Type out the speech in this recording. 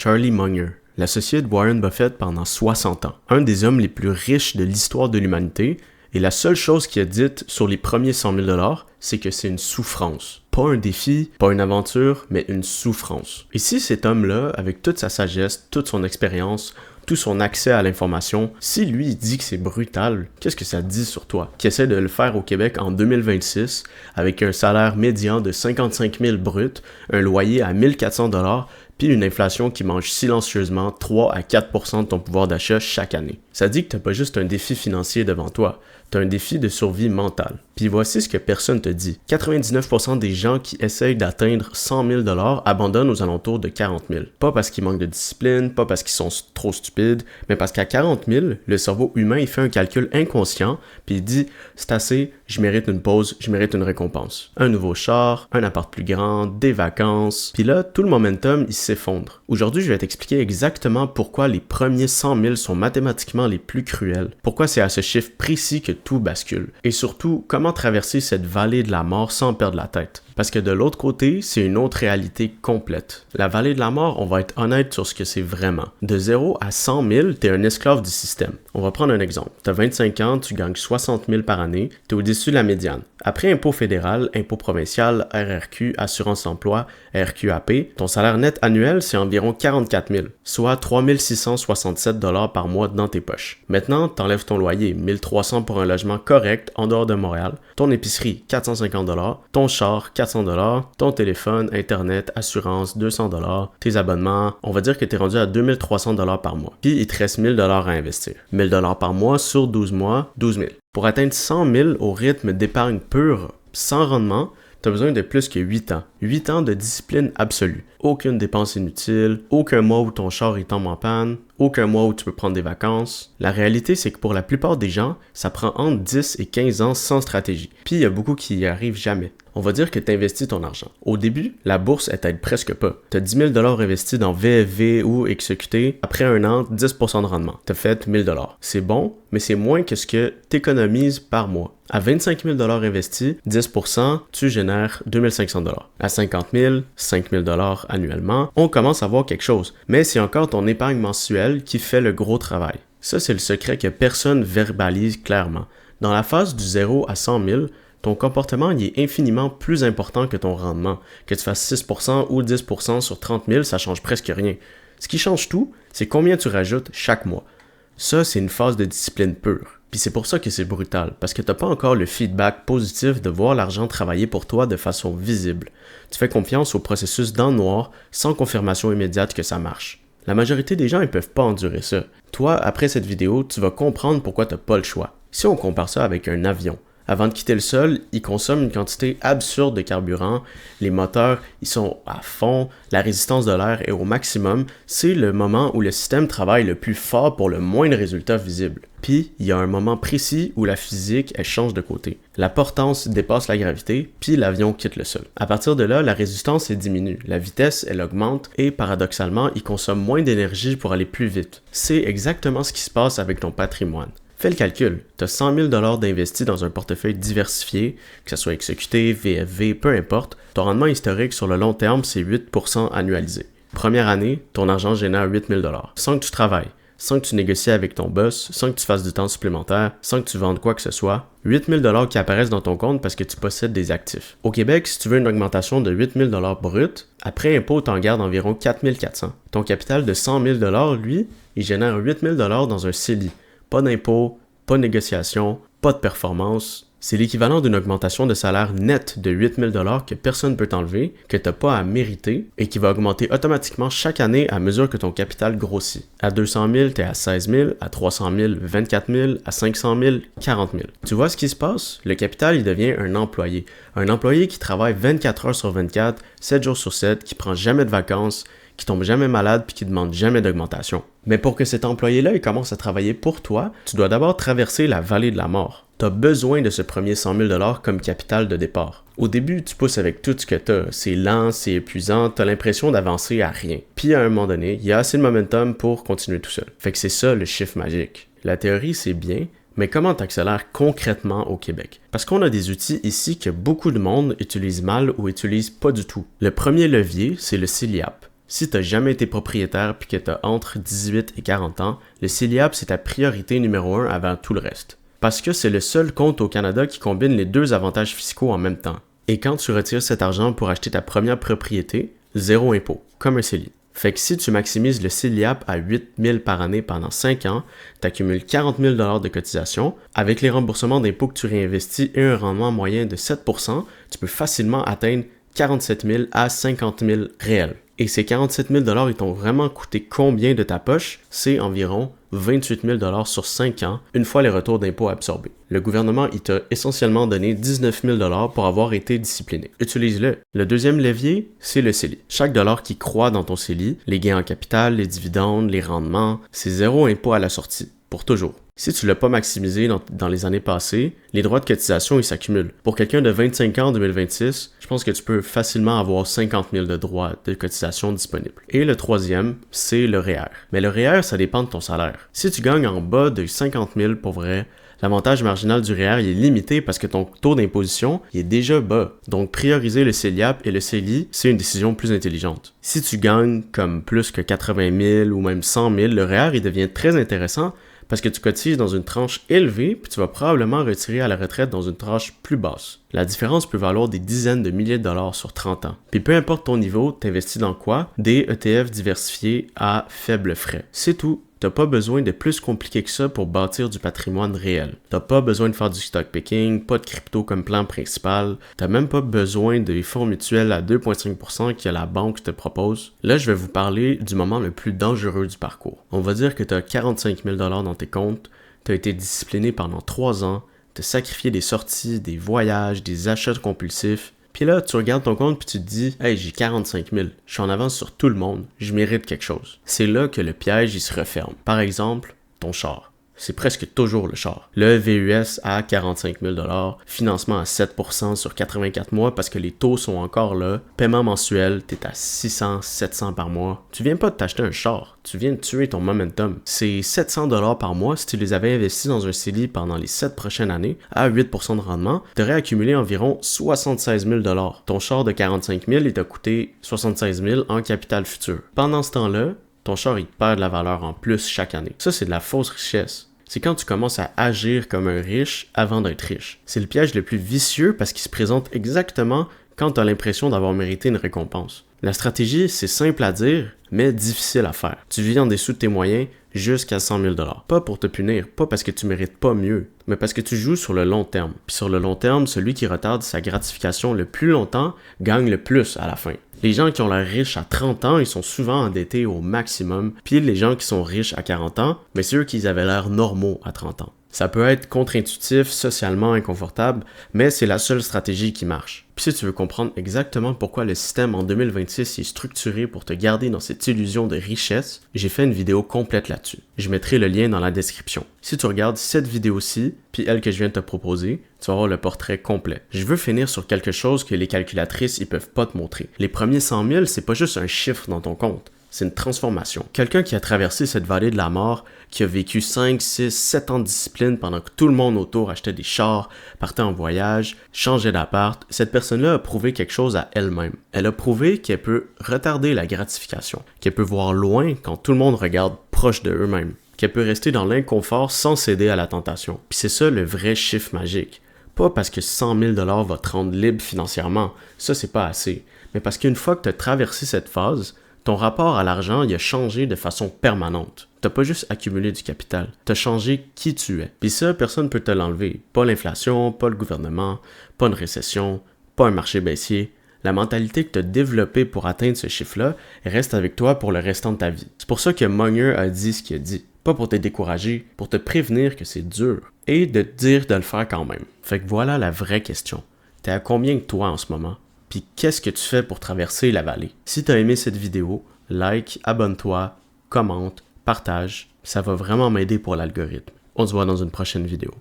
Charlie Munger, l'associé de Warren Buffett pendant 60 ans, un des hommes les plus riches de l'histoire de l'humanité, et la seule chose qu'il a dite sur les premiers 100 000 $, c'est que c'est une souffrance. Pas un défi, pas une aventure, mais une souffrance. Et si cet homme-là, avec toute sa sagesse, toute son expérience, tout son accès à l'information, si lui il dit que c'est brutal, qu'est-ce que ça dit sur toi? Qui essaie de le faire au Québec en 2026 avec un salaire médian de 55 000 brut, un loyer à 1400 $, puis une inflation qui mange silencieusement 3 à 4% de ton pouvoir d'achat chaque année. Ça dit que t'as pas juste un défi financier devant toi, t'as un défi de survie mentale. Puis voici ce que personne te dit. 99% des gens qui essayent d'atteindre 100 000 $ abandonnent aux alentours de 40 000. Pas parce qu'ils manquent de discipline, pas parce qu'ils sont trop stupides, mais parce qu'à 40 000, le cerveau humain il fait un calcul inconscient, puis il dit « c'est assez, je mérite une pause, je mérite une récompense. » Un nouveau char, un appart plus grand, des vacances, puis là, tout le momentum il s'effondre. Aujourd'hui, je vais t'expliquer exactement pourquoi les premiers 100 000 sont mathématiquement les plus cruels, pourquoi c'est à ce chiffre précis que tout bascule, et surtout, comment traverser cette vallée de la mort sans perdre la tête. Parce que de l'autre côté, c'est une autre réalité complète. La vallée de la mort, on va être honnête sur ce que c'est vraiment. De 0 à 100 000, t'es un esclave du système. On va prendre un exemple. T'as 25 ans, tu gagnes 60 000 par année, t'es au-dessus de la médiane. Après impôt fédéral, impôt provincial, RRQ, assurance emploi, RQAP, ton salaire net annuel, c'est environ 44 000, soit 3 667 $ par mois dans tes poches. Maintenant, t'enlèves ton loyer, 1300 pour un logement correct en dehors de Montréal, ton épicerie, 450 $, ton char, 400 $, ton téléphone, internet, assurance, 200 $, tes abonnements, on va dire que t'es rendu à 2300 $ par mois. Puis il te reste 1000 $ à investir. 1000 $ par mois sur 12 mois, 12 000. Pour atteindre 100 000 au rythme d'épargne pure, sans rendement, tu as besoin de plus que 8 ans. 8 ans de discipline absolue. Aucune dépense inutile, aucun mois où ton char il tombe en panne, aucun mois où tu peux prendre des vacances. La réalité, c'est que pour la plupart des gens, ça prend entre 10 et 15 ans sans stratégie. Puis il y a beaucoup qui y arrivent jamais. On va dire que tu investis ton argent. Au début, la bourse, elle t'aide presque pas. Tu as 10 000 $ investis dans VFV ou XEQT. Après un an, 10% de rendement. Tu as fait 1 000 $. C'est bon, mais c'est moins que ce que tu économises par mois. À 25 000 $ investis, 10%, tu génères 2 500 $. À 50 000, 5 000 $ annuellement, on commence à voir quelque chose. Mais c'est encore ton épargne mensuelle qui fait le gros travail. Ça, c'est le secret que personne verbalise clairement. Dans la phase du 0 à 100 000, ton comportement il est infiniment plus important que ton rendement. Que tu fasses 6% ou 10% sur 30 000, ça change presque rien. Ce qui change tout, c'est combien tu rajoutes chaque mois. Ça, c'est une phase de discipline pure. Puis c'est pour ça que c'est brutal, parce que t'as pas encore le feedback positif de voir l'argent travailler pour toi de façon visible. Tu fais confiance au processus dans le noir, sans confirmation immédiate que ça marche. La majorité des gens, ils peuvent pas endurer ça. Toi, après cette vidéo, tu vas comprendre pourquoi t'as pas le choix. Si on compare ça avec un avion, avant de quitter le sol, ils consomment une quantité absurde de carburant, les moteurs ils sont à fond, la résistance de l'air est au maximum, c'est le moment où le système travaille le plus fort pour le moins de résultats visibles. Puis, il y a un moment précis où la physique elle change de côté. La portance dépasse la gravité, puis l'avion quitte le sol. À partir de là, la résistance elle diminue, la vitesse elle augmente et paradoxalement, il consomme moins d'énergie pour aller plus vite. C'est exactement ce qui se passe avec ton patrimoine. Fais le calcul, tu as 100 000 $ d'investis dans un portefeuille diversifié, que ce soit exécuté, VFV, peu importe, ton rendement historique sur le long terme, c'est 8% annualisé. Première année, ton argent génère 8 000 $, sans que tu travailles, sans que tu négocies avec ton boss, sans que tu fasses du temps supplémentaire, sans que tu vendes quoi que ce soit. 8 000 $ qui apparaissent dans ton compte parce que tu possèdes des actifs. Au Québec, si tu veux une augmentation de 8 000 $ brut, après impôt, tu en gardes environ 4 400. Ton capital de 100 000 $, lui, il génère 8 000 $ dans un CELI. Pas d'impôt, pas de négociation, pas de performance. C'est l'équivalent d'une augmentation de salaire net de 8 000 $ que personne ne peut t'enlever, que tu n'as pas à mériter et qui va augmenter automatiquement chaque année à mesure que ton capital grossit. À 200 000, tu es à 16 000, à 300 000, 24 000, à 500 000, 40 000. Tu vois ce qui se passe? Le capital, il devient un employé. Un employé qui travaille 24 heures sur 24, 7 jours sur 7, qui prend jamais de vacances, qui tombe jamais malade puis qui demande jamais d'augmentation. Mais pour que cet employé-là il commence à travailler pour toi, tu dois d'abord traverser la vallée de la mort. Tu as besoin de ce premier 100 000 $ comme capital de départ. Au début, tu pousses avec tout ce que tu as. C'est lent, c'est épuisant, tu as l'impression d'avancer à rien. Puis à un moment donné, il y a assez de momentum pour continuer tout seul. Fait que c'est ça le chiffre magique. La théorie, c'est bien, mais comment t'accélères concrètement au Québec? Parce qu'on a des outils ici que beaucoup de monde utilise mal ou utilise pas du tout. Le premier levier, c'est le CELIAP. Si tu n'as jamais été propriétaire puis que tu as entre 18 et 40 ans, le CELIAP, c'est ta priorité numéro 1 avant tout le reste. Parce que c'est le seul compte au Canada qui combine les deux avantages fiscaux en même temps. Et quand tu retires cet argent pour acheter ta première propriété, zéro impôt, comme un CELI. Fait que si tu maximises le CELIAP à 8 000 par année pendant 5 ans, tu accumules 40 000 de cotisation. Avec les remboursements d'impôts que tu réinvestis et un rendement moyen de 7 %, tu peux facilement atteindre 47 000 à 50 000 réels. Et ces 47 000 $ ils t'ont vraiment coûté combien de ta poche? C'est environ 28 000 $ sur 5 ans, une fois les retours d'impôts absorbés. Le gouvernement, il t'a essentiellement donné 19 000 $ pour avoir été discipliné. Utilise-le. Le deuxième levier, c'est le CELI. Chaque dollar qui croît dans ton CELI, les gains en capital, les dividendes, les rendements, c'est zéro impôt à la sortie, pour toujours. Si tu ne l'as pas maximisé dans les années passées, les droits de cotisation, ils s'accumulent. Pour quelqu'un de 25 ans en 2026, je pense que tu peux facilement avoir 50 000 de droits de cotisation disponibles. Et le troisième, c'est le REER. Mais le REER, ça dépend de ton salaire. Si tu gagnes en bas de 50 000 pour vrai, l'avantage marginal du REER il est limité parce que ton taux d'imposition il est déjà bas. Donc, prioriser le CELIAP et le CELI, c'est une décision plus intelligente. Si tu gagnes comme plus que 80 000 ou même 100 000, le REER il devient très intéressant parce que tu cotises dans une tranche élevée puis tu vas probablement retirer à la retraite dans une tranche plus basse. La différence peut valoir des dizaines de milliers de dollars sur 30 ans. Puis peu importe ton niveau, t'investis dans quoi? Des ETF diversifiés à faible frais. C'est tout. T'as pas besoin de plus compliqué que ça pour bâtir du patrimoine réel. T'as pas besoin de faire du stock picking, pas de crypto comme plan principal. T'as même pas besoin des fonds mutuels à 2,5% que la banque te propose. Là, je vais vous parler du moment le plus dangereux du parcours. On va dire que t'as 45 000 $ dans tes comptes, t'as été discipliné pendant 3 ans, t'as sacrifié des sorties, des voyages, des achats compulsifs. Puis là, tu regardes ton compte puis tu te dis « Hey, j'ai 45 000, je suis en avance sur tout le monde, je mérite quelque chose. » C'est là que le piège, il se referme. Par exemple, ton char. C'est presque toujours le char. Le VUS à 45 000 $, financement à 7% sur 84 mois parce que les taux sont encore là, paiement mensuel, t'es à 600, 700 par mois. Tu viens pas de t'acheter un char, tu viens de tuer ton momentum. C'est 700 $ par mois si tu les avais investis dans un CELI pendant les 7 prochaines années à 8% de rendement, t'aurais accumulé environ 76 000 $. Ton char de 45 000, il t'a coûté 76 000 en capital futur. Pendant ce temps-là, ton char, il perd de la valeur en plus chaque année. Ça, c'est de la fausse richesse. C'est quand tu commences à agir comme un riche avant d'être riche. C'est le piège le plus vicieux parce qu'il se présente exactement quand tu as l'impression d'avoir mérité une récompense. La stratégie, c'est simple à dire, mais difficile à faire. Tu vis en dessous de tes moyens jusqu'à 100 000 $. Pas pour te punir, pas parce que tu mérites pas mieux, mais parce que tu joues sur le long terme. Puis sur le long terme, celui qui retarde sa gratification le plus longtemps gagne le plus à la fin. Les gens qui ont l'air riches à 30 ans, ils sont souvent endettés au maximum. Puis les gens qui sont riches à 40 ans, mais c'est eux qui avaient l'air normaux à 30 ans. Ça peut être contre-intuitif, socialement inconfortable, mais c'est la seule stratégie qui marche. Puis si tu veux comprendre exactement pourquoi le système en 2026 est structuré pour te garder dans cette illusion de richesse, j'ai fait une vidéo complète là-dessus. Je mettrai le lien dans la description. Si tu regardes cette vidéo-ci, puis elle que je viens de te proposer, tu vas avoir le portrait complet. Je veux finir sur quelque chose que les calculatrices ils peuvent pas te montrer. Les premiers 100 000, c'est pas juste un chiffre dans ton compte. C'est une transformation. Quelqu'un qui a traversé cette vallée de la mort, qui a vécu 5, 6, 7 ans de discipline pendant que tout le monde autour achetait des chars, partait en voyage, changeait d'appart, cette personne-là a prouvé quelque chose à elle-même. Elle a prouvé qu'elle peut retarder la gratification, qu'elle peut voir loin quand tout le monde regarde proche de eux-mêmes, qu'elle peut rester dans l'inconfort sans céder à la tentation. Puis c'est ça le vrai chiffre magique. Pas parce que 100 000 $ va te rendre libre financièrement, ça c'est pas assez, mais parce qu'une fois que tu as traversé cette phase, ton rapport à l'argent, il a changé de façon permanente. T'as pas juste accumulé du capital, t'as changé qui tu es. Puis ça, personne ne peut te l'enlever. Pas l'inflation, pas le gouvernement, pas une récession, pas un marché baissier. La mentalité que tu as développée pour atteindre ce chiffre-là reste avec toi pour le restant de ta vie. C'est pour ça que Munger a dit ce qu'il a dit. Pas pour te décourager, pour te prévenir que c'est dur. Et de te dire de le faire quand même. Fait que voilà la vraie question. T'es à combien de toi en ce moment? Puis qu'est-ce que tu fais pour traverser la vallée? Si tu as aimé cette vidéo, like, abonne-toi, commente, partage. Ça va vraiment m'aider pour l'algorithme. On se voit dans une prochaine vidéo.